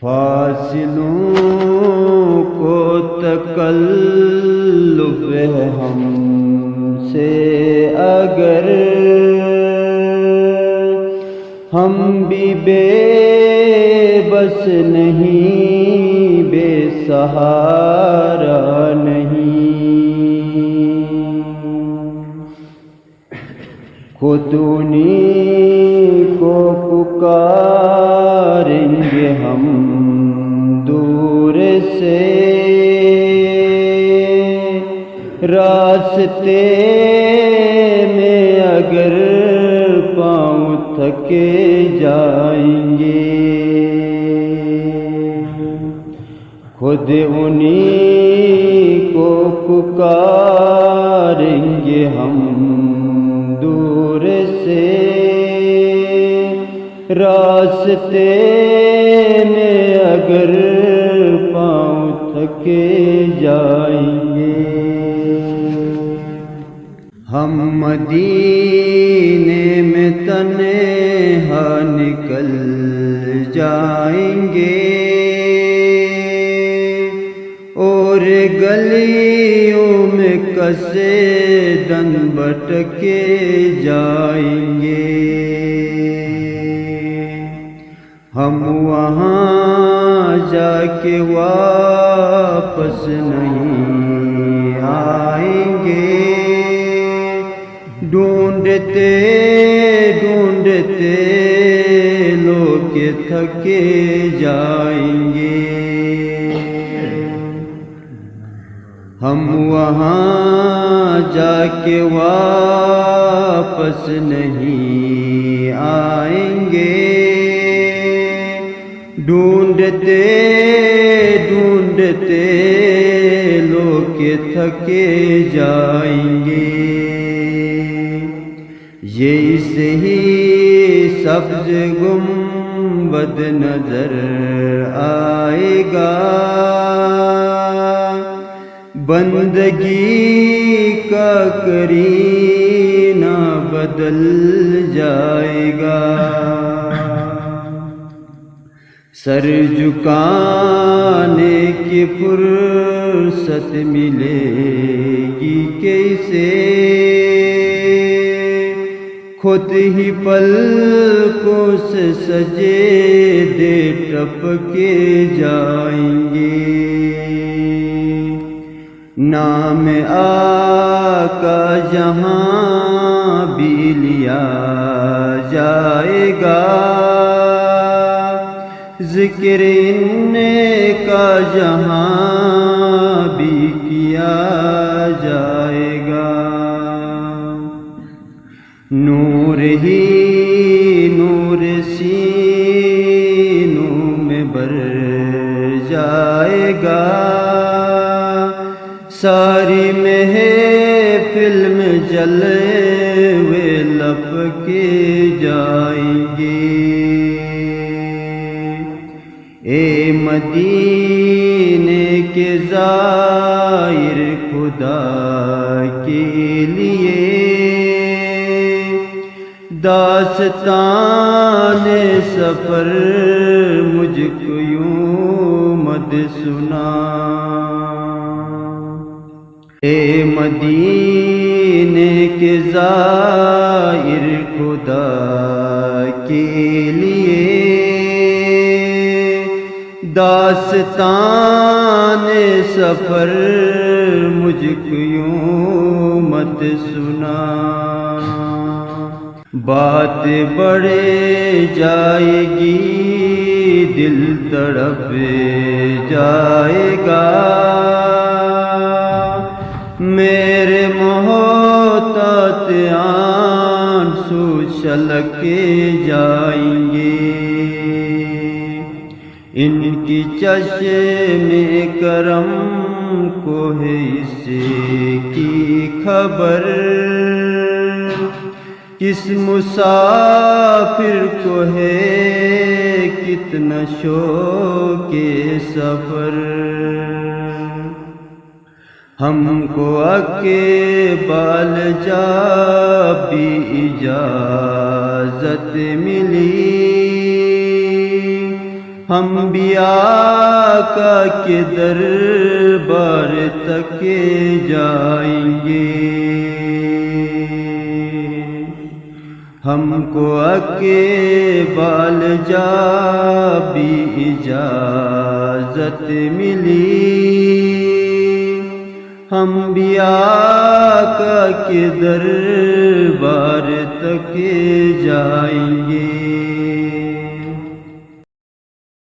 فاصلوں کو تکلف ہے ہم سے اگر ہم بھی بے بس نہیں، بے سہارا نہیں، خود انہیں کو پکاریں گے ہم دور سے، راستے میں اگر پاؤں تھکے جائیں گے، خود انہیں کو پکاریں گے ہم دور سے، راستے میں اگر پاؤں تھکے جائیں گے۔ ہم مدینے میں تنہا نکل جائیں گے اور گلیوں میں کسے دن بھٹکے جائیں گے، ہم وہاں جا کے واپس نہیں آئیں گے، ڈھونڈتے ڈھونڈتے لوگ تھکے جائیں گے، ہم وہاں جا کے واپس نہیں آئیں گے، ڈھونڈتے ڈھونڈتے لوگ تھکے جائیں گے۔ یہ صحیح سبز گنبد نظر آئے گا، بندگی کا کرینہ بدل جائے گا، سر جھکانے کی فرصت ملے گی کیسے، خود ہی پلکوں سے سجدے ٹپکے جائیں گے، نام آقا جہاں بھی لیا جائے گا، ذکر ان کا جہاں بھی کیا جائے گا، نور ہی نور سینوں میں بر جائے گا، ساری محفل میں جلوے لپکے جائیں گے، اے مدینے کے زائر خدا کے لیے داستان سفر مجھ کو یوں مت سنا، اے مدینے کے زائر خدا کے لیے داستان سفر مجھ کو یوں مت سنا، بات بڑھے جائے گی دل تڑپ جائے گا، میرے محتاط آنسو چھلکے جائیں گے، ان کی چشم کرم کو ہے اس کی خبر، کس مسافر کو ہے کتنا شوق سفر، ہم کو اقبال جا بھی اجازت ملی، ہم بھی آقا کے دربار تک جائیں گے، ہم کو اقبال جا بھی اجازت ملی، ہم بھی آقا کے دربار تک جائیں گے۔